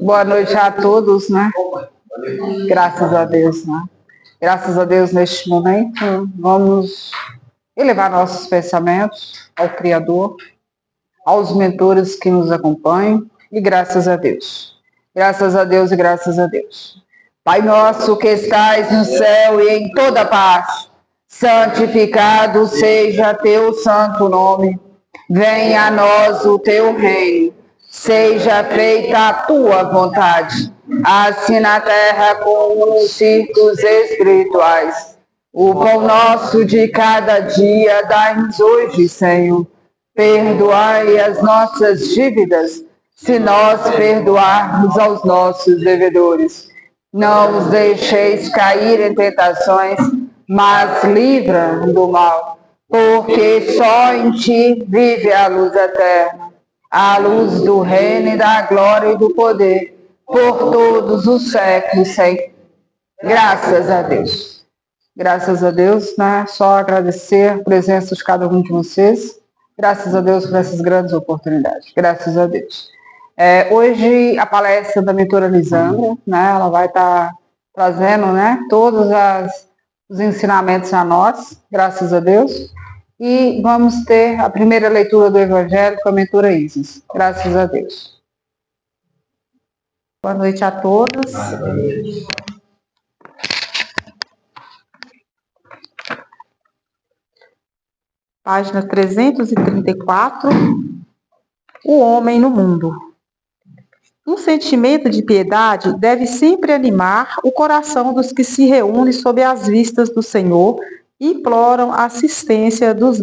Boa noite a todos, né? Graças a Deus, né? Graças a Deus, neste momento, vamos elevar nossos pensamentos ao Criador, aos mentores que nos acompanham, e graças a Deus. Graças a Deus e graças a Deus. Pai nosso que estais no céu e em toda parte, santificado seja teu santo nome. Venha a nós o teu reino. Seja feita a tua vontade, assim na terra como nos círculos espirituais. O pão nosso de cada dia dai-nos hoje, Senhor. Perdoai as nossas dívidas, se nós perdoarmos aos nossos devedores. Não os deixeis cair em tentações, mas livra do mal, porque só em ti vive a luz eterna, a luz do reino e da glória e do poder, por todos os séculos, sem. Graças a Deus. Graças a Deus, né? Só agradecer a presença de cada um de vocês. Graças a Deus por essas grandes oportunidades. Graças a Deus. Hoje a palestra da mentora Lisandra, né? Ela vai estar trazendo, né? Todos os ensinamentos a nós. Graças a Deus. E vamos ter a primeira leitura do Evangelho com a mentora Isis. Graças a Deus. Boa noite a todos. Página 334. O homem no mundo. Um sentimento de piedade deve sempre animar o coração dos que se reúnem sob as vistas do Senhor e imploram a assistência dos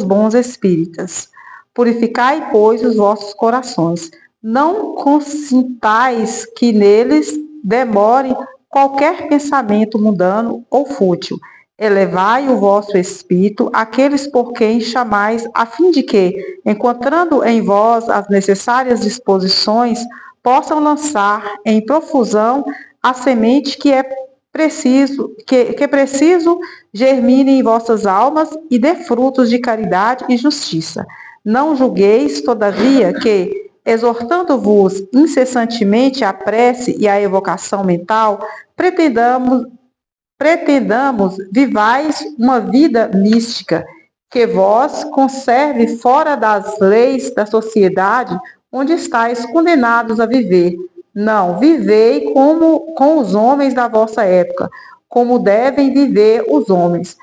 bons espíritas. Purificai, pois, os vossos corações. Não consintais que neles demore qualquer pensamento mundano ou fútil. Elevai o vosso espírito àqueles por quem chamais, a fim de que, encontrando em vós as necessárias disposições, possam lançar em profusão a semente que preciso germine em vossas almas e dê frutos de caridade e justiça. Não julgueis, todavia, que, exortando-vos incessantemente à prece e à evocação mental, pretendamos vivais uma vida mística, que vós conserve fora das leis da sociedade onde estáis condenados a viver. Não, vivei como com os homens da vossa época, como devem viver os homens.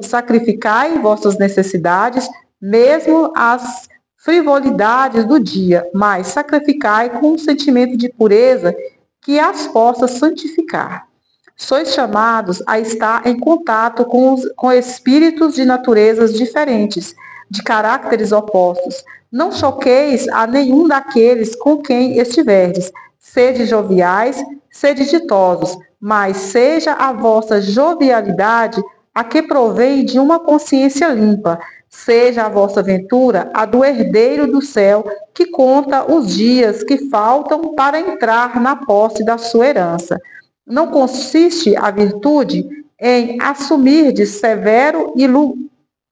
Sacrificai vossas necessidades, mesmo as frivolidades do dia, mas sacrificai com um sentimento de pureza que as possa santificar. Sois chamados a estar em contato com espíritos de naturezas diferentes, de caráteres opostos. Não choqueis a nenhum daqueles com quem estiverdes. Sede joviais, sede ditosos, mas seja a vossa jovialidade a que provém de uma consciência limpa. Seja a vossa ventura a do herdeiro do céu, que conta os dias que faltam para entrar na posse da sua herança. Não consiste a virtude em assumir de severo e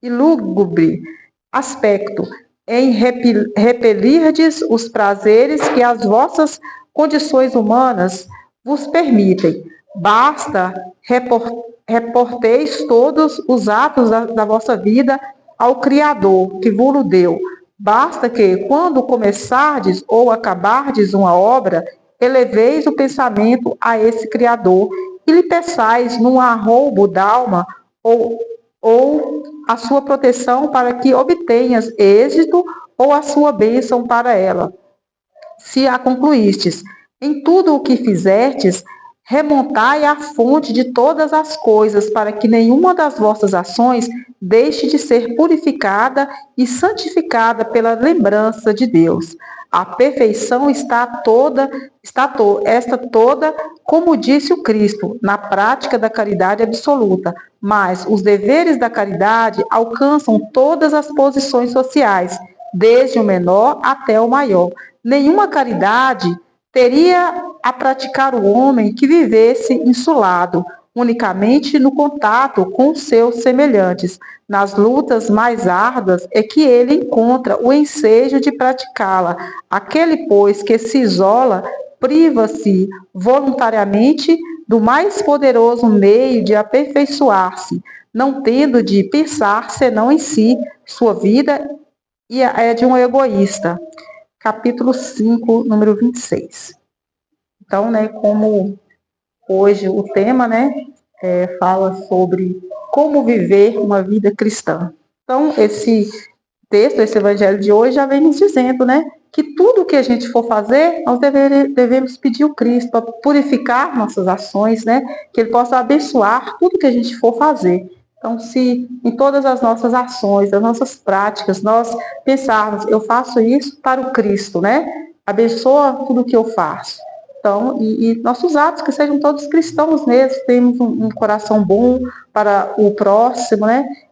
lúgubre aspecto, em repelirdes os prazeres que as vossas condições humanas vos permitem. Basta reporteis todos os atos da vossa vida ao Criador que vos deu. Basta que, quando começardes ou acabardes uma obra, eleveis o pensamento a esse Criador e lhe peçais num arroubo d'alma ou a sua proteção para que obtenhas êxito ou a sua bênção para ela. Se a concluístes, em tudo o que fizertes, remontai à fonte de todas as coisas, para que nenhuma das vossas ações deixe de ser purificada e santificada pela lembrança de Deus. A perfeição está toda, como disse o Cristo, na prática da caridade absoluta, mas os deveres da caridade alcançam todas as posições sociais, desde o menor até o maior. Nenhuma caridade teria a praticar o homem que vivesse insulado, unicamente no contato com seus semelhantes. Nas lutas mais árduas é que ele encontra o ensejo de praticá-la. Aquele, pois, que se isola, priva-se voluntariamente do mais poderoso meio de aperfeiçoar-se, não tendo de pensar senão em si, sua vida é de um egoísta. Capítulo 5, número 26. Então, como hoje o tema, fala sobre como viver uma vida cristã. Então, esse texto, esse evangelho de hoje já vem nos dizendo, que tudo que a gente for fazer, nós devemos pedir ao Cristo para purificar nossas ações, que Ele possa abençoar tudo que a gente for fazer. Então, se em todas as nossas ações, as nossas práticas, nós pensarmos, eu faço isso para o Cristo, abençoa tudo que eu faço. Então, e nossos atos que sejam todos cristãos mesmo, temos um coração bom para o próximo,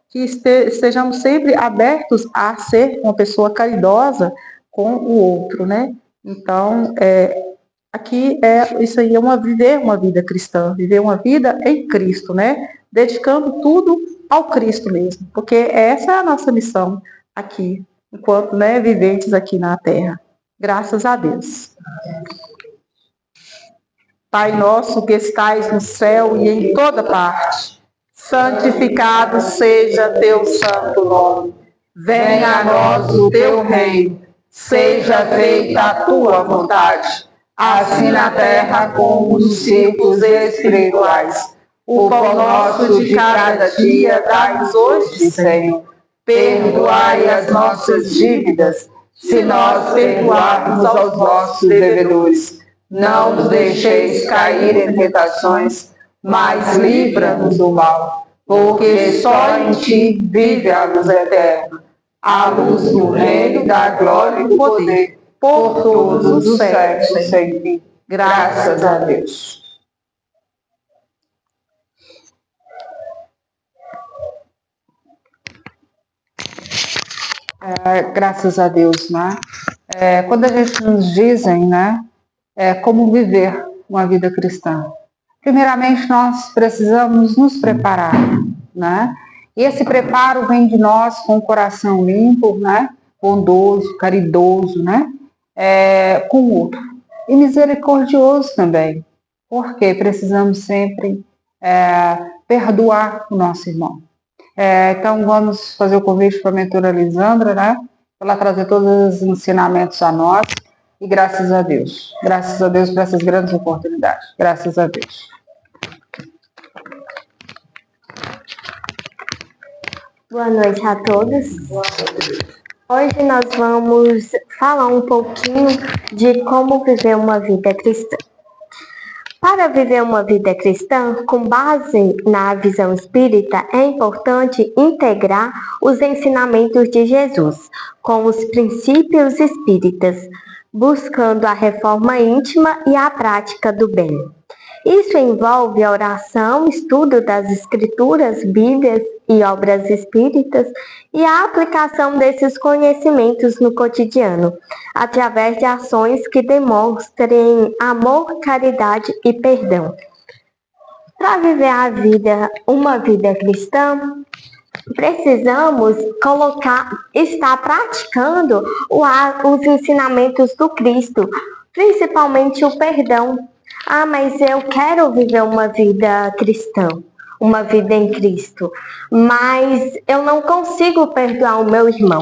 que estejamos sempre abertos a ser uma pessoa caridosa com o outro, Então, isso aí é viver uma vida cristã, viver uma vida em Cristo, Dedicando tudo ao Cristo mesmo, porque essa é a nossa missão aqui, enquanto viventes aqui na Terra. Graças a Deus. Pai nosso que estais no céu e em toda parte, santificado seja teu santo nome. Venha a nós o teu reino, seja feita a tua vontade, assim na terra como nos círculos espirituais. O pão nosso de cada dia dai-nos hoje, Senhor. Perdoai as nossas dívidas, se nós perdoarmos aos nossos devedores. Não nos deixeis cair em tentações, mas livra-nos do mal, porque só em ti vive a luz eterna, a luz do reino, da glória e do poder, por todos os séculos sem fim. Graças a Deus. Graças a Deus, quando a gente nos dizem, como viver uma vida cristã. Primeiramente, nós precisamos nos preparar, E esse preparo vem de nós com o coração limpo, bondoso, caridoso, com o outro. E misericordioso também, porque precisamos sempre perdoar o nosso irmão. Então, vamos fazer o convite para a mentora Lisandra, para ela trazer todos os ensinamentos a nós. E graças a Deus por essas grandes oportunidades. Graças a Deus. Boa noite a todos. Hoje nós vamos falar um pouquinho de como viver uma vida cristã. Para viver uma vida cristã, com base na visão espírita, é importante integrar os ensinamentos de Jesus com os princípios espíritas, buscando a reforma íntima e a prática do bem. Isso envolve a oração, estudo das escrituras, bíblias e obras espíritas e a aplicação desses conhecimentos no cotidiano, através de ações que demonstrem amor, caridade e perdão. Para viver uma vida cristã, precisamos estar praticando os ensinamentos do Cristo, principalmente o perdão. Mas eu quero viver uma vida cristã, uma vida em Cristo, mas eu não consigo perdoar o meu irmão.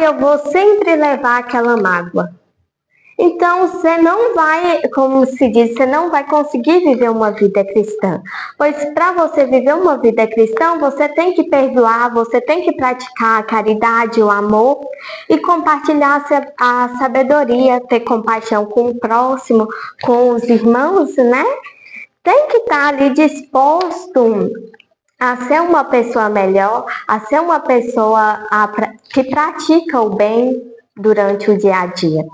Eu vou sempre levar aquela mágoa. Então, você não vai, como se diz, você não vai conseguir viver uma vida cristã. Pois para você viver uma vida cristã, você tem que perdoar, você tem que praticar a caridade, o amor e compartilhar a sabedoria, ter compaixão com o próximo, com os irmãos, Tem que estar ali disposto a ser uma pessoa melhor, a ser uma pessoa que pratica o bem durante o dia a dia.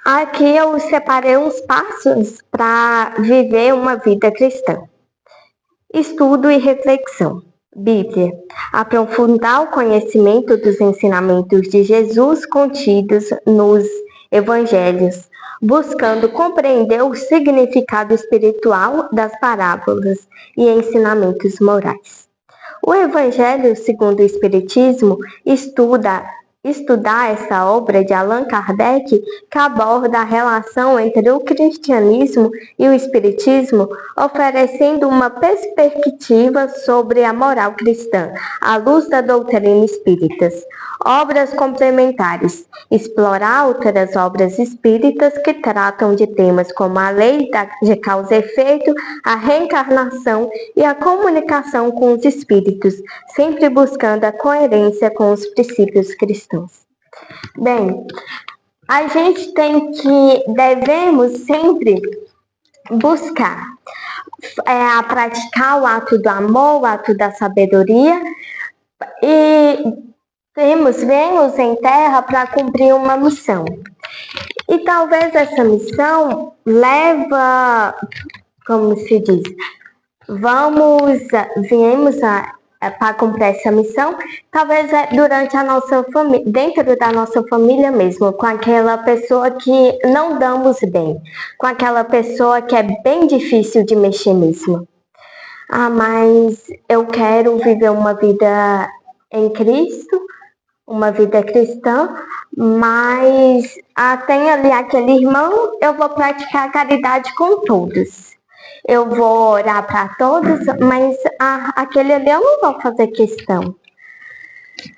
Aqui eu separei uns passos para viver uma vida cristã. Estudo e reflexão. Bíblia. Aprofundar o conhecimento dos ensinamentos de Jesus contidos nos evangelhos, buscando compreender o significado espiritual das parábolas e ensinamentos morais. O Evangelho segundo o Espiritismo estuda estudar essa obra de Allan Kardec, que aborda a relação entre o cristianismo e o espiritismo, oferecendo uma perspectiva sobre a moral cristã, à luz da doutrina espírita. Obras complementares. Explorar outras obras espíritas que tratam de temas como a lei de causa e efeito, a reencarnação e a comunicação com os espíritos, sempre buscando a coerência com os princípios cristãos. Bem, a gente devemos sempre buscar a praticar o ato do amor, o ato da sabedoria, e vemos em terra para cumprir uma missão. E talvez essa missão leva, como se diz, viemos para cumprir essa missão, talvez durante a nossa família, dentro da nossa família mesmo, com aquela pessoa que não damos bem, com aquela pessoa que é bem difícil de mexer mesmo. Mas eu quero viver uma vida em Cristo, uma vida cristã, mas tem ali aquele irmão, eu vou praticar a caridade com todos. Eu vou orar para todos, mas aquele ali eu não vou fazer questão.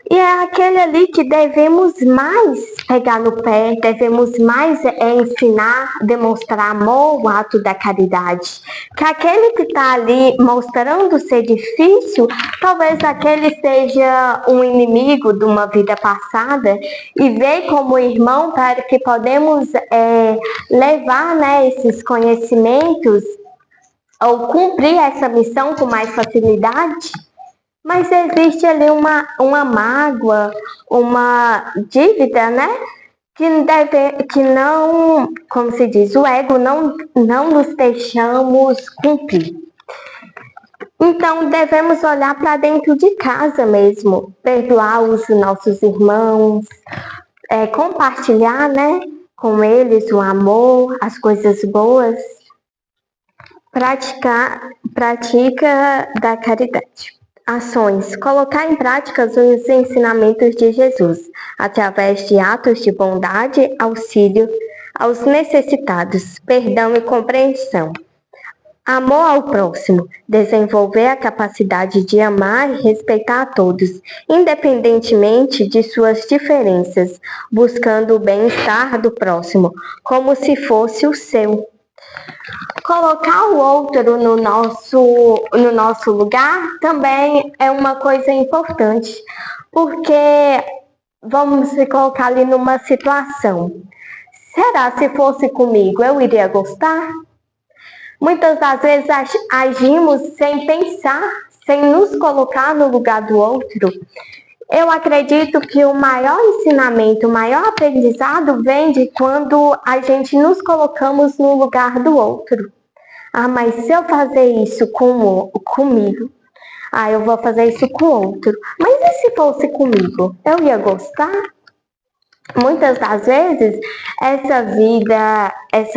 E é aquele ali que devemos mais pegar no pé, devemos mais ensinar, demonstrar amor, o ato da caridade. Que aquele que está ali mostrando ser difícil, talvez aquele seja um inimigo de uma vida passada e veio como irmão para que podemos levar, esses conhecimentos ou cumprir essa missão com mais facilidade. Mas existe ali uma mágoa, uma dívida, que não, como se diz, o ego não nos deixamos cumprir. Então, devemos olhar para dentro de casa mesmo, perdoar os nossos irmãos, compartilhar, com eles o amor, as coisas boas, prática da caridade. Ações. Colocar em prática os ensinamentos de Jesus, através de atos de bondade, auxílio aos necessitados, perdão e compreensão. Amor ao próximo. Desenvolver a capacidade de amar e respeitar a todos, independentemente de suas diferenças, buscando o bem-estar do próximo, como se fosse o seu. Colocar o outro no nosso lugar também é uma coisa importante, porque vamos se colocar ali numa situação. Será se fosse comigo, eu iria gostar? Muitas das vezes agimos sem pensar, sem nos colocar no lugar do outro. Eu acredito que o maior ensinamento, o maior aprendizado vem de quando a gente nos colocamos no lugar do outro. Mas se eu fazer isso comigo, eu vou fazer isso com o outro. Mas e se fosse comigo? Eu ia gostar? Muitas das vezes, essa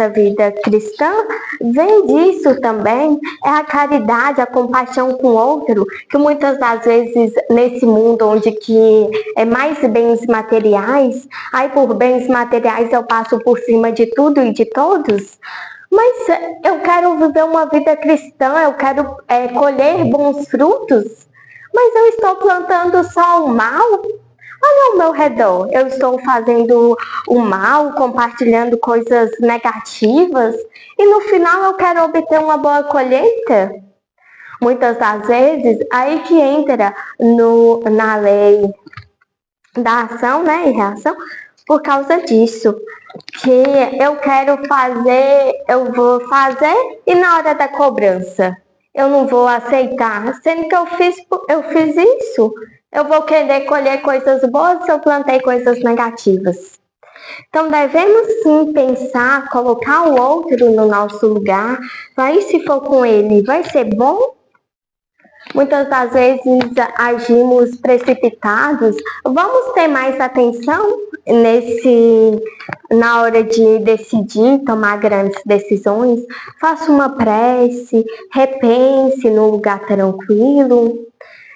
vida cristã vem disso também, é a caridade, a compaixão com o outro, que muitas das vezes nesse mundo onde que é mais bens materiais, por bens materiais eu passo por cima de tudo e de todos, mas eu quero viver uma vida cristã, eu quero colher bons frutos, mas eu estou plantando só o mal. Olha ao meu redor, eu estou fazendo o mal, compartilhando coisas negativas e no final eu quero obter uma boa colheita. Muitas das vezes, aí que entra na lei da ação, e reação, por causa disso. Que eu vou fazer e na hora da cobrança eu não vou aceitar, sendo que eu fiz isso. Eu vou querer colher coisas boas se eu plantei coisas negativas. Então, devemos sim pensar, colocar o outro no nosso lugar. Se for com ele, vai ser bom? Muitas das vezes agimos precipitados. Vamos ter mais atenção na hora de decidir, tomar grandes decisões. Faça uma prece, repense num lugar tranquilo.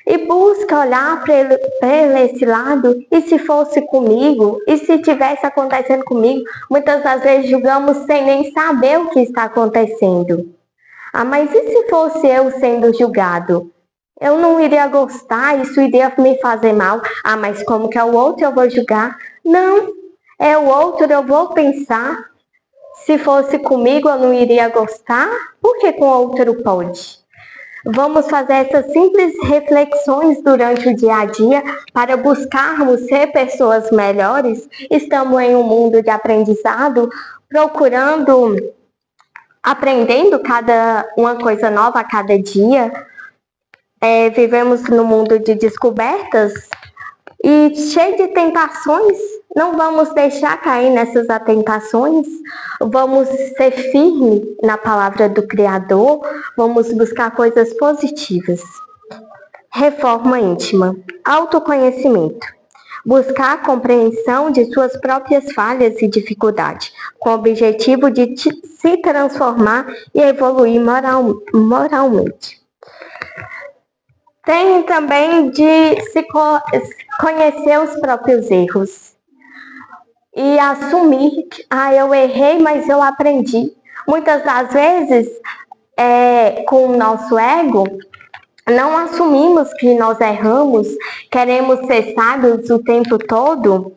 e busca olhar para esse lado, e se fosse comigo, e se tivesse acontecendo comigo, muitas das vezes julgamos sem nem saber o que está acontecendo. Mas e se fosse eu sendo julgado? Eu não iria gostar, isso iria me fazer mal. Mas como que é o outro eu vou julgar? Não, é o outro, eu vou pensar. Se fosse comigo, eu não iria gostar. Por que com o outro pode? Vamos fazer essas simples reflexões durante o dia a dia para buscarmos ser pessoas melhores. Estamos em um mundo de aprendizado, aprendendo uma coisa nova a cada dia. Vivemos num mundo de descobertas e cheio de tentações. Não vamos deixar cair nessas tentações. Vamos ser firmes na palavra do Criador. Vamos buscar coisas positivas. Reforma íntima. Autoconhecimento. Buscar a compreensão de suas próprias falhas e dificuldades, com o objetivo de se transformar e evoluir moralmente. Tem também de se conhecer os próprios erros e assumir que eu errei, mas eu aprendi. Muitas das vezes, com o nosso ego, não assumimos que nós erramos, queremos ser sábios o tempo todo.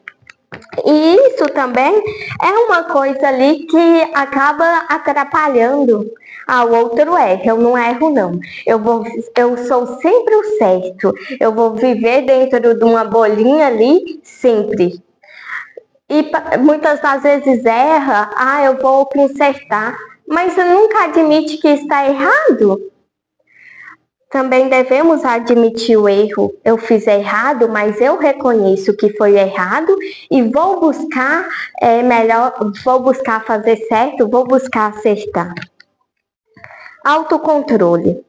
E isso também é uma coisa ali que acaba atrapalhando. O outro erra, eu não erro não. Eu sou sempre o certo. Eu vou viver dentro de uma bolinha ali sempre. E muitas das vezes erra, eu vou consertar. Mas você nunca admite que está errado. Também devemos admitir o erro. Eu fiz errado, mas eu reconheço que foi errado e vou buscar vou buscar fazer certo, vou buscar acertar. Autocontrole.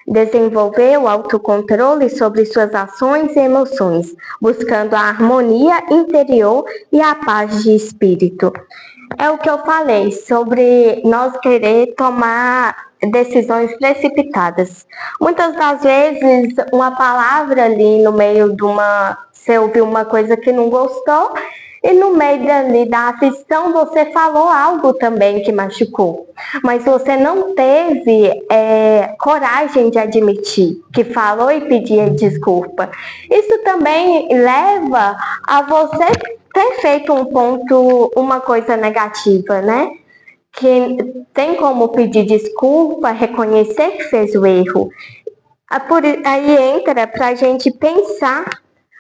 Desenvolver o autocontrole sobre suas ações e emoções, buscando a harmonia interior e a paz de espírito. É o que eu falei sobre nós querer tomar decisões precipitadas. Muitas das vezes, uma palavra ali no meio você ouviu uma coisa que não gostou, e no meio da aflição você falou algo também que machucou. Mas você não teve coragem de admitir que falou e pedir desculpa. Isso também leva a você ter feito uma coisa negativa, né? Que tem como pedir desculpa, reconhecer que fez o erro. Aí entra para a gente pensar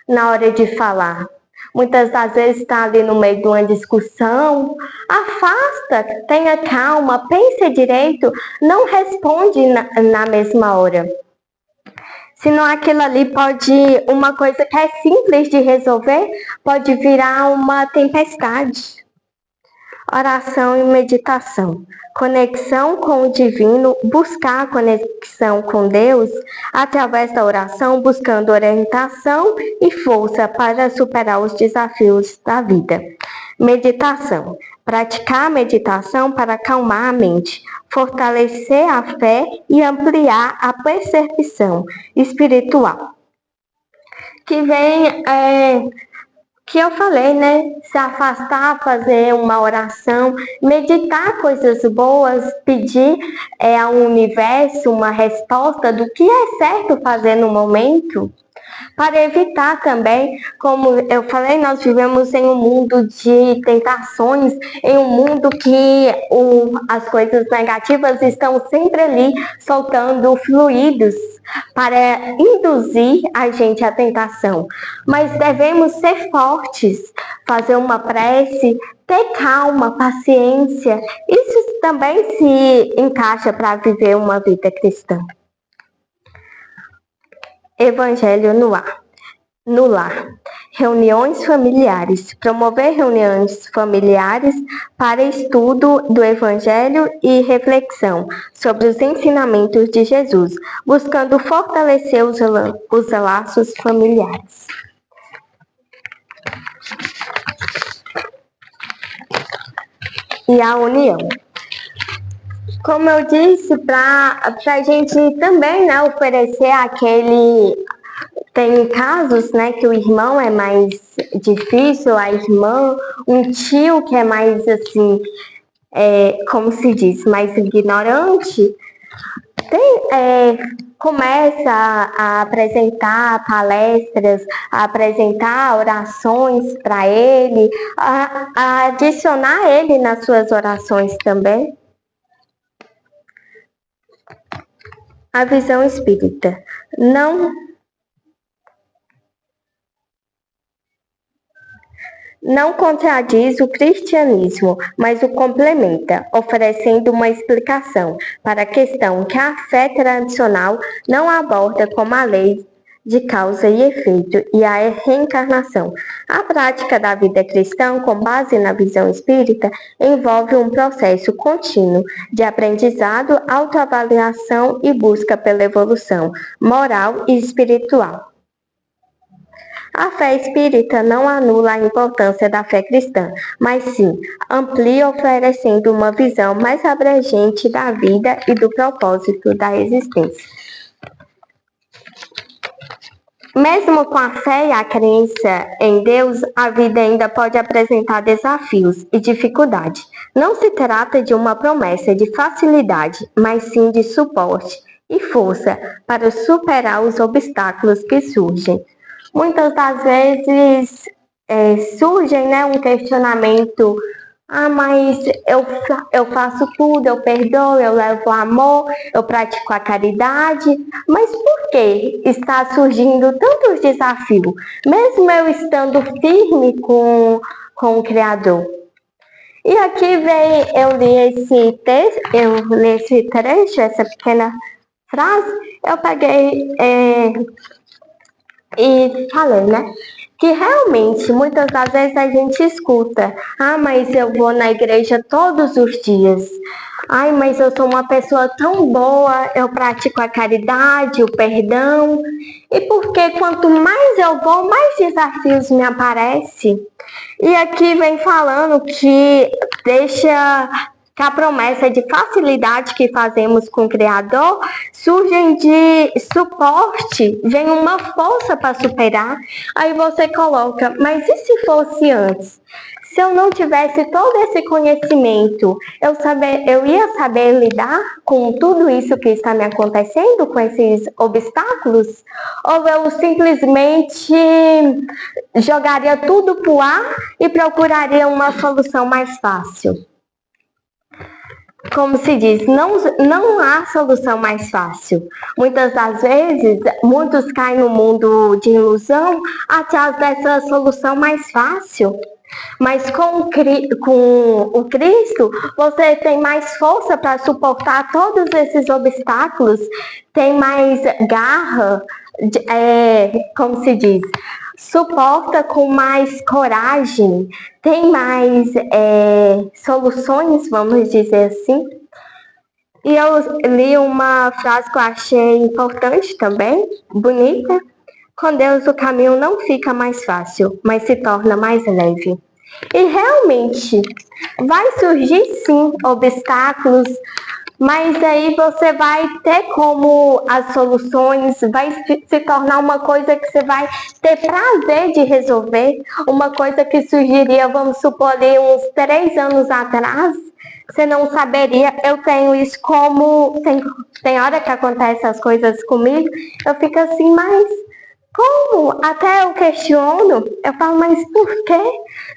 na hora de falar. Muitas das vezes está ali no meio de uma discussão, afasta, tenha calma, pense direito, não responde na mesma hora. Senão aquilo ali uma coisa que é simples de resolver, pode virar uma tempestade. Oração e meditação. Conexão com o divino, buscar a conexão com Deus através da oração, buscando orientação e força para superar os desafios da vida. Meditação. Praticar a meditação para acalmar a mente, fortalecer a fé e ampliar a percepção espiritual. Que vem que eu falei, né? Se afastar, fazer uma oração, meditar coisas boas, pedir ao universo uma resposta do que é certo fazer no momento, para evitar também, como eu falei, nós vivemos em um mundo de tentações, em um mundo que as coisas negativas estão sempre ali soltando fluidos para induzir a gente à tentação. Mas devemos ser fortes, fazer uma prece, ter calma, paciência. Isso também se encaixa para viver uma vida cristã. Evangelho no lar. Reuniões familiares. Promover reuniões familiares para estudo do Evangelho e reflexão sobre os ensinamentos de Jesus, buscando fortalecer os laços familiares. E a união. Como eu disse, para a gente também, né, oferecer Tem casos, né, que o irmão é mais difícil, a irmã, um tio que é mais assim, como se diz, mais ignorante, começa a apresentar palestras, a apresentar orações para ele, a adicionar ele nas suas orações também. A visão espírita não contradiz o cristianismo, mas o complementa, oferecendo uma explicação para a questão que a fé tradicional não aborda, como a lei de causa e efeito e a reencarnação. A prática da vida cristã, com base na visão espírita, envolve um processo contínuo de aprendizado, autoavaliação e busca pela evolução moral e espiritual. A fé espírita não anula a importância da fé cristã, mas sim amplia, oferecendo uma visão mais abrangente da vida e do propósito da existência. Mesmo com a fé e a crença em Deus, a vida ainda pode apresentar desafios e dificuldades. Não se trata de uma promessa de facilidade, mas sim de suporte e força para superar os obstáculos que surgem. Muitas das vezes surgem, né, um questionamento: mas eu faço tudo, eu perdoo, eu levo o amor, eu pratico a caridade, mas por que está surgindo tantos desafios, mesmo eu estando firme com o Criador? E aqui eu li esse trecho, essa pequena frase, eu peguei e falei, né? Que realmente, muitas das vezes a gente escuta: mas eu vou na igreja todos os dias. Mas eu sou uma pessoa tão boa, eu pratico a caridade, o perdão. E porque quanto mais eu vou, mais desafios me aparecem. E aqui vem falando que a promessa de facilidade que fazemos com o Criador surgem de suporte, vem uma força para superar. Aí você coloca: mas e se fosse antes? Se eu não tivesse todo esse conhecimento, eu ia saber lidar com tudo isso que está me acontecendo, com esses obstáculos? Ou eu simplesmente jogaria tudo pro ar e procuraria uma solução mais fácil? Como se diz, não há solução mais fácil. Muitas das vezes, muitos caem no mundo de ilusão atrás dessa solução mais fácil. Mas com o Cristo, você tem mais força para suportar todos esses obstáculos, tem mais garra, como se diz, suporta com mais coragem, tem mais soluções, vamos dizer assim. E eu li uma frase que eu achei importante também, bonita: com Deus o caminho não fica mais fácil, mas se torna mais leve. E realmente vai surgir sim obstáculos, mas aí você vai ter como as soluções, vai se tornar uma coisa que você vai ter prazer de resolver. Uma coisa que surgiria, vamos supor, ali uns 3 anos atrás, você não saberia. Eu tenho isso como... Tem hora que acontecem as coisas comigo, eu fico assim: mas como? Até eu questiono, eu falo: mas por quê?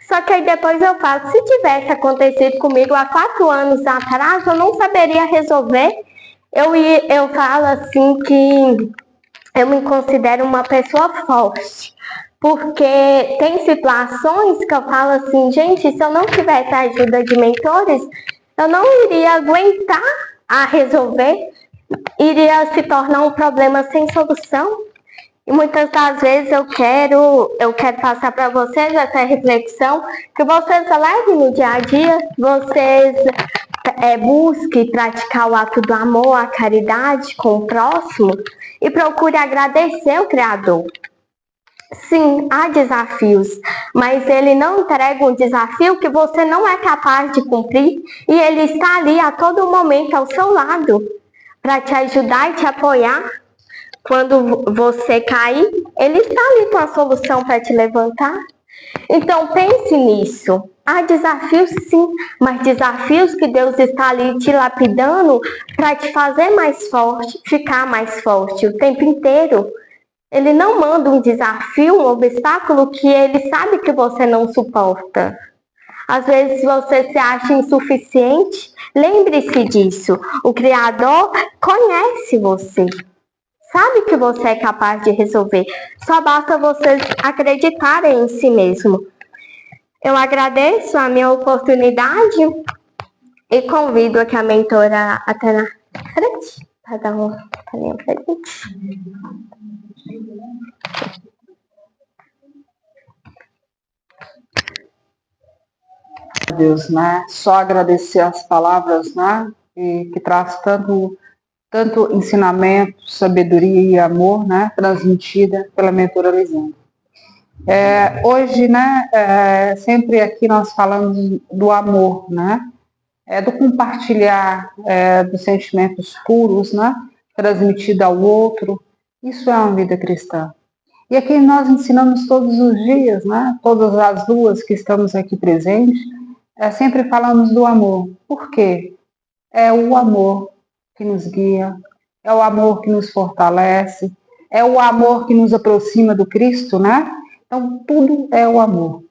Só que aí depois eu falo: se tivesse acontecido comigo há 4 anos atrás, eu não saberia resolver. Eu falo assim que eu me considero uma pessoa forte, porque tem situações que eu falo assim: gente, se eu não tivesse a ajuda de mentores, eu não iria aguentar a resolver, iria se tornar um problema sem solução. E muitas das vezes eu quero passar para vocês essa reflexão, que vocês levem no dia a dia, vocês busquem praticar o ato do amor, a caridade com o próximo e procure agradecer o Criador. Sim, há desafios, mas ele não entrega um desafio que você não é capaz de cumprir, e ele está ali a todo momento ao seu lado para te ajudar e te apoiar. Quando você cair, Ele está ali com a solução para te levantar. Então pense nisso. Há desafios sim, mas desafios que Deus está ali te lapidando para te fazer mais forte, ficar mais forte o tempo inteiro. Ele não manda um desafio, um obstáculo que Ele sabe que você não suporta. Às vezes você se acha insuficiente. Lembre-se disso. O Criador conhece você. Sabe que você é capaz de resolver. Só basta vocês acreditarem em si mesmo. Eu agradeço a minha oportunidade e convido aqui a mentora até na frente para dar uma palhinha pra gente. Deus, né? Só agradecer as palavras, né? Que traz tanto ensinamento, sabedoria e amor, né? Transmitida pela mentora Lisandra. Hoje, né? Sempre aqui nós falamos do amor, né? Do compartilhar dos sentimentos puros, né? Transmitido ao outro. Isso é uma vida cristã. E aqui nós ensinamos todos os dias, né? Todas as duas que estamos aqui presentes, sempre falamos do amor. Por quê? É o amor que nos guia, é o amor que nos fortalece, é o amor que nos aproxima do Cristo, né? Então, tudo é o amor.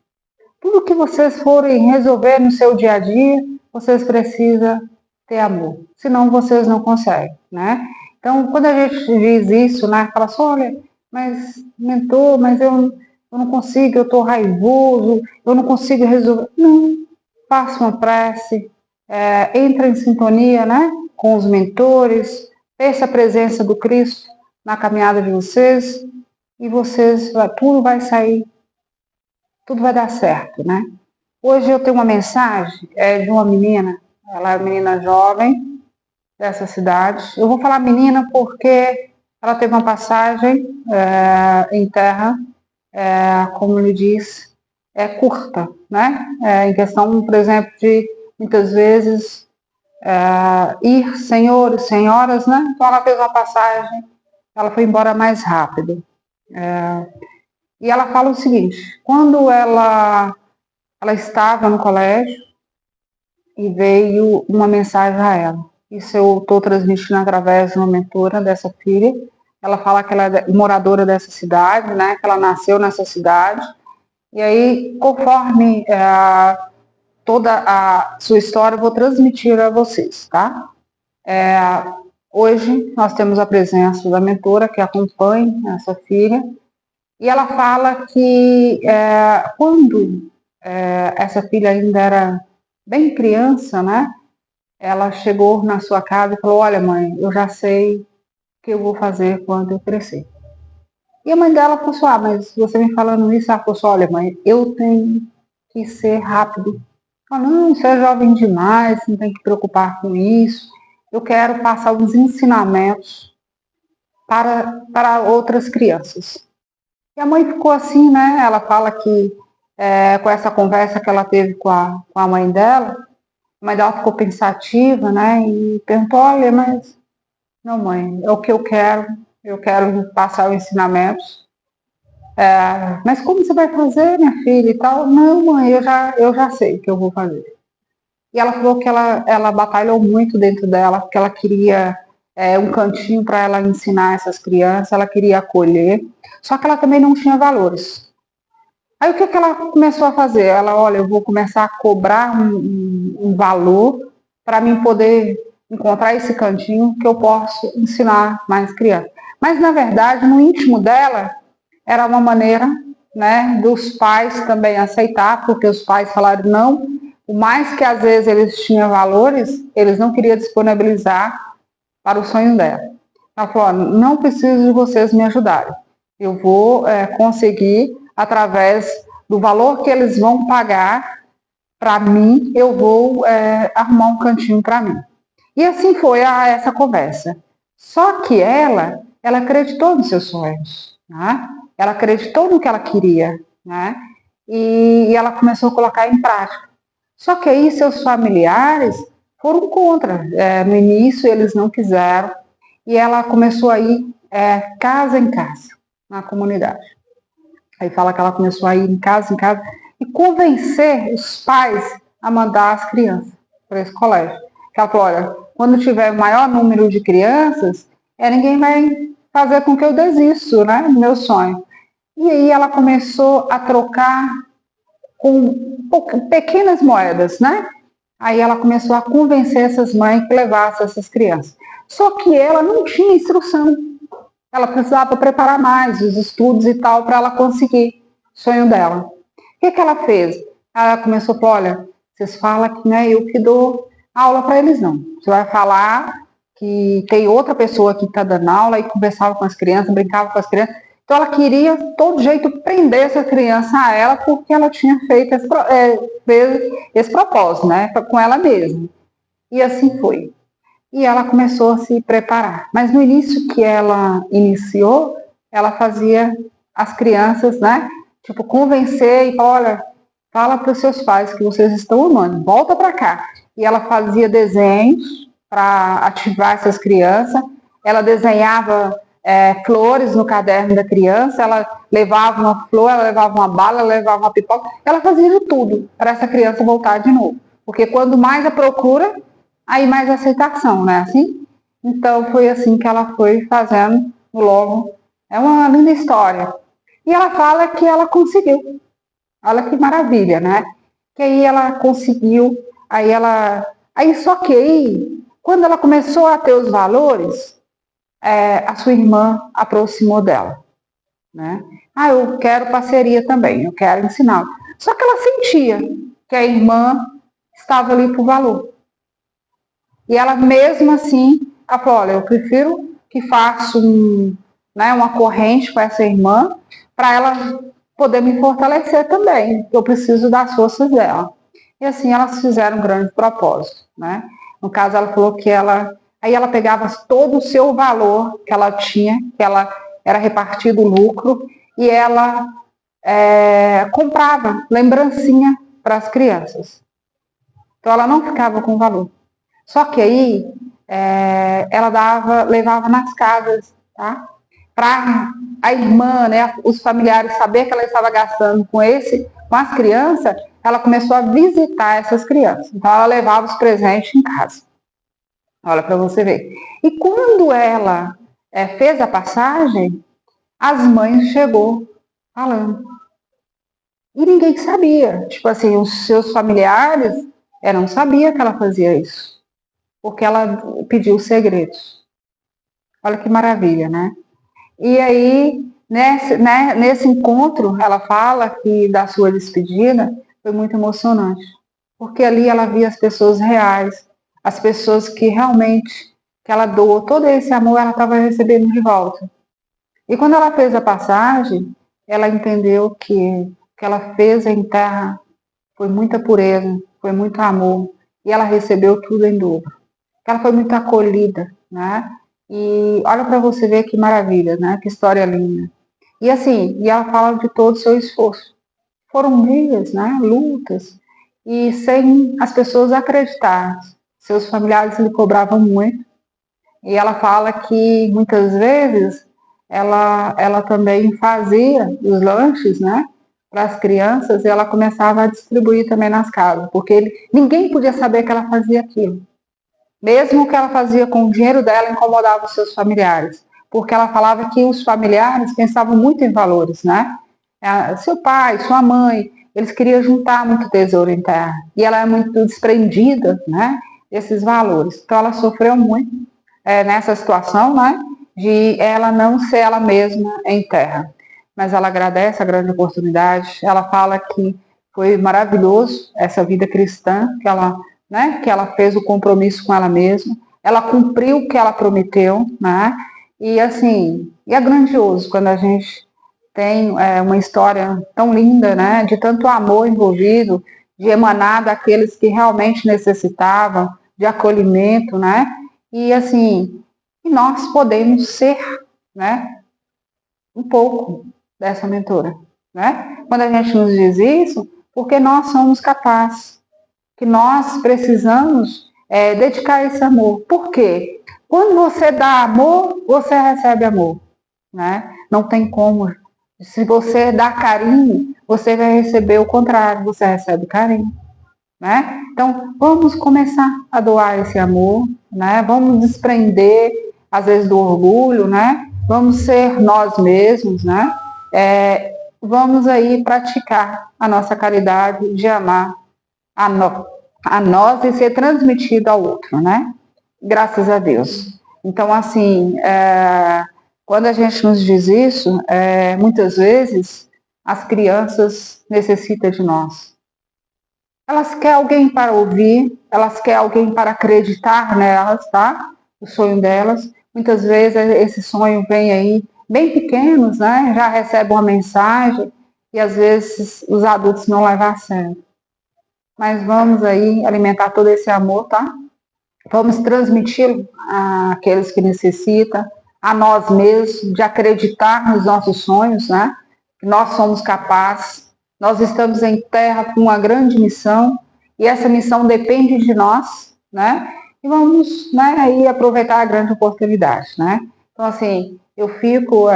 Tudo que vocês forem resolver no seu dia a dia, vocês precisam ter amor. Senão, vocês não conseguem, né? Então, quando a gente diz isso, né? Fala assim, olha, mas mentor, mas eu não consigo, eu estou raivoso, eu não consigo resolver. Não, faça uma prece, entra em sintonia, né, com os mentores, peça a presença do Cristo na caminhada de vocês e tudo vai sair, tudo vai dar certo, né? Hoje eu tenho uma mensagem de uma menina, ela é uma menina jovem dessa cidade. Eu vou falar menina porque ela teve uma passagem em terra, como ele diz, curta, né? Em questão, por exemplo, de muitas vezes ir senhores, senhoras, né? Então ela fez uma passagem, ela foi embora mais rápido. E ela fala o seguinte: quando ela estava no colégio e veio uma mensagem a ela. Isso eu estou transmitindo através de uma mentora dessa filha. Ela fala que ela é moradora dessa cidade, né? Que ela nasceu nessa cidade. E aí, conforme toda a sua história, eu vou transmitir a vocês, tá? Hoje nós temos a presença da mentora que acompanha essa filha. E ela fala que quando essa filha ainda era bem criança, né? Ela chegou na sua casa e falou: olha, mãe, eu já sei o que eu vou fazer quando eu crescer. E a mãe dela falou assim: mas você me falando isso, ela falou assim: olha, mãe, eu tenho que ser rápido. Ela: não, você é jovem demais, não tem que preocupar com isso. Eu quero passar uns ensinamentos para outras crianças. E a mãe ficou assim, né? Ela fala que com essa conversa que ela teve com a mãe dela, a mãe dela ficou pensativa, né? E perguntou: olha, mas não, mãe, é o que eu quero passar os ensinamentos. Mas como você vai fazer, minha filha e tal? Não, mãe, eu já sei o que eu vou fazer. E ela falou que ela batalhou muito dentro dela, porque ela queria um cantinho para ela ensinar essas crianças, ela queria acolher, só que ela também não tinha valores. Aí o que ela começou a fazer? Ela: olha, eu vou começar a cobrar um valor para mim poder encontrar esse cantinho que eu posso ensinar mais crianças. Mas, na verdade, no íntimo dela, era uma maneira, né, dos pais também aceitar, porque os pais falaram não, por mais que às vezes eles tinham valores, eles não queriam disponibilizar para o sonho dela. Ela falou: não preciso de vocês me ajudarem, eu vou conseguir, através do valor que eles vão pagar para mim, eu vou arrumar um cantinho para mim. E assim foi essa conversa. Só que ela acreditou nos seus sonhos, né? Ela acreditou no que ela queria, né? E ela começou a colocar em prática. Só que aí seus familiares foram contra. No início eles não quiseram. E ela começou a ir casa em casa, na comunidade. Aí fala que ela começou a ir em casa e convencer os pais a mandar as crianças para esse colégio. Que ela falou, olha, quando tiver maior número de crianças, ninguém vai fazer com que eu desista, né, do meu sonho. E aí ela começou a trocar com pequenas moedas, né? Aí ela começou a convencer essas mães que levassem essas crianças. Só que ela não tinha instrução. Ela precisava preparar mais os estudos e tal para ela conseguir o sonho dela. O que ela fez? Ela começou a falar, olha, vocês falam que não é eu que dou aula para eles, não. Você vai falar que tem outra pessoa que está dando aula e conversava com as crianças, brincava com as crianças. Então ela queria, de todo jeito, prender essa criança a ela porque ela tinha feito esse propósito, né, com ela mesma. E assim foi. E ela começou a se preparar. Mas no início que ela iniciou, ela fazia as crianças, né, tipo, convencer e falar, olha, fala para os seus pais que vocês estão amando, volta para cá. E ela fazia desenhos para ativar essas crianças. Ela desenhava flores no caderno da criança, ela levava uma flor, ela levava uma bala, ela levava uma pipoca, ela fazia de tudo para essa criança voltar de novo. Porque quando mais a procura, aí mais aceitação, né? Assim? Então foi assim que ela foi fazendo logo. É uma linda história. E ela fala que ela conseguiu. Olha que maravilha, né? Que aí ela conseguiu, só que aí, quando ela começou a ter os valores, a sua irmã aproximou dela, né? Eu quero parceria também, eu quero ensinar. Só que ela sentia que a irmã estava ali por valor. E ela mesmo assim, ela falou, olha, eu prefiro que faça uma corrente com essa irmã para ela poder me fortalecer também, que eu preciso das forças dela. E assim elas fizeram um grande propósito, né? No caso, ela falou que aí ela pegava todo o seu valor que ela tinha, que ela era repartido o lucro, e ela comprava lembrancinha para as crianças. Então ela não ficava com valor. Só que aí ela levava nas casas, tá? Para a irmã, né, os familiares saber que ela estava gastando com as crianças, ela começou a visitar essas crianças. Então ela levava os presentes em casa. Olha para você ver. E quando ela fez a passagem, as mães chegou falando. E ninguém sabia. Tipo assim, os seus familiares não sabiam que ela fazia isso. Porque ela pediu segredos. Olha que maravilha, né? E aí, nesse encontro, ela fala que da sua despedida foi muito emocionante. Porque ali ela via as pessoas reais, as pessoas que realmente, que ela doou todo esse amor, ela estava recebendo de volta. E quando ela fez a passagem, ela entendeu que o que ela fez em terra foi muita pureza, foi muito amor, e ela recebeu tudo em dobro. Ela foi muito acolhida, né? E olha para você ver que maravilha, né? Que história linda. E assim, ela fala de todo o seu esforço. Foram dias, né? Lutas, e sem as pessoas acreditar. Seus familiares lhe cobravam muito. E ela fala que muitas vezes ela também fazia os lanches, né? Para as crianças, e ela começava a distribuir também nas casas, porque ninguém podia saber que ela fazia aquilo. Mesmo o que ela fazia com o dinheiro dela incomodava os seus familiares, porque ela falava que os familiares pensavam muito em valores, né? Seu pai, sua mãe, eles queriam juntar muito tesouro em terra, e ela é muito desprendida, né, desses valores. Então ela sofreu muito nessa situação, né, de ela não ser ela mesma em terra. Mas ela agradece a grande oportunidade, ela fala que foi maravilhoso essa vida cristã que ela fez o compromisso com ela mesma, ela cumpriu o que ela prometeu, né? E assim, é grandioso quando a gente tem uma história tão linda, né? De tanto amor envolvido, de emanar daqueles que realmente necessitavam, de acolhimento, né? E assim, nós podemos ser, né? Um pouco dessa mentora, né? Quando a gente nos diz isso, porque nós somos capazes, que nós precisamos dedicar esse amor. Por quê? Quando você dá amor, você recebe amor, né? Não tem como. Se você dá carinho, você vai receber o contrário, você recebe carinho, né? Então, vamos começar a doar esse amor, né? Vamos desprender, às vezes, do orgulho, né? Vamos ser nós mesmos, né? Vamos aí praticar a nossa caridade de amar a nós e ser transmitido ao outro, né? Graças a Deus. Então, assim, quando a gente nos diz isso, muitas vezes as crianças necessitam de nós. Elas querem alguém para ouvir, elas querem alguém para acreditar nelas, tá? O sonho delas. Muitas vezes esse sonho vem aí bem pequenos, né? Já recebem uma mensagem e às vezes os adultos não levam a sério. Mas vamos aí alimentar todo esse amor, tá? Vamos transmiti-lo àqueles que necessitam, a nós mesmos, de acreditar nos nossos sonhos, né? Que nós somos capazes, nós estamos em terra com uma grande missão, e essa missão depende de nós, né? E vamos, né, aí aproveitar a grande oportunidade, né? Então, assim, eu fico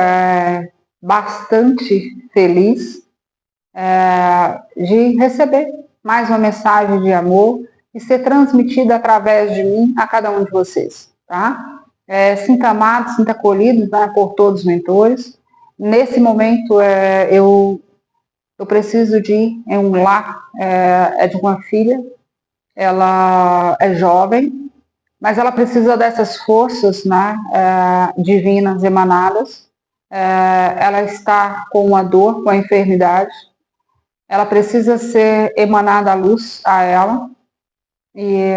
bastante feliz de receber mais uma mensagem de amor e ser transmitida através de mim a cada um de vocês, tá? Sinta amado, sinta acolhido, né, por todos os mentores. Nesse momento, eu preciso de ir em um lar, de uma filha, ela é jovem, mas ela precisa dessas forças, né, divinas emanadas. Ela está com uma dor, com a enfermidade, ela precisa ser emanada a luz a ela, e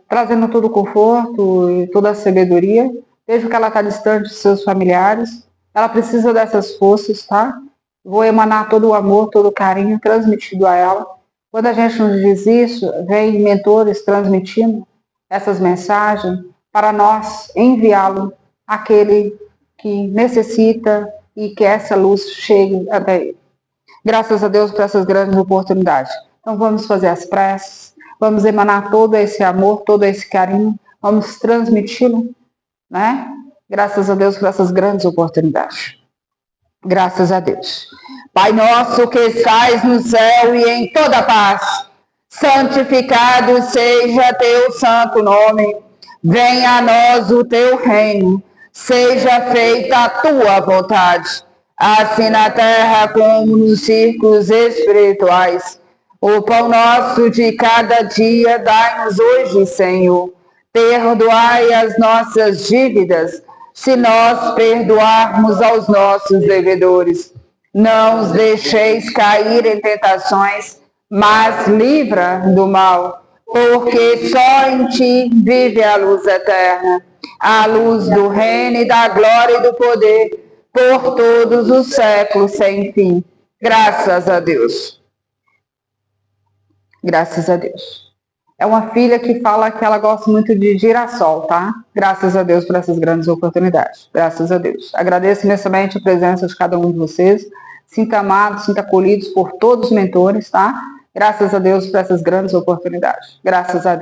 trazendo todo o conforto e toda a sabedoria, desde que ela está distante de seus familiares, ela precisa dessas forças, tá? Vou emanar todo o amor, todo o carinho transmitido a ela. Quando a gente nos diz isso, vem mentores transmitindo essas mensagens para nós enviá-lo àquele que necessita e que essa luz chegue até ele. Graças a Deus por essas grandes oportunidades. Então vamos fazer as preces, vamos emanar todo esse amor, todo esse carinho, vamos transmiti-lo, né? Graças a Deus por essas grandes oportunidades. Graças a Deus. Pai nosso que estais no céu e em toda paz, santificado seja teu santo nome. Venha a nós o teu reino, seja feita a tua vontade, assim na terra como nos círculos espirituais. O pão nosso de cada dia dai-nos hoje, Senhor. Perdoai as nossas dívidas, se nós perdoarmos aos nossos devedores. Não os deixeis cair em tentações, mas livra do mal, porque só em ti vive a luz eterna, a luz do reino e da glória e do poder, por todos os séculos sem fim. Graças a Deus. Graças a Deus. É uma filha que fala que ela gosta muito de girassol, tá? Graças a Deus por essas grandes oportunidades. Graças a Deus. Agradeço imensamente a presença de cada um de vocês. Sinta amados, sinta acolhidos por todos os mentores, tá? Graças a Deus por essas grandes oportunidades. Graças a Deus.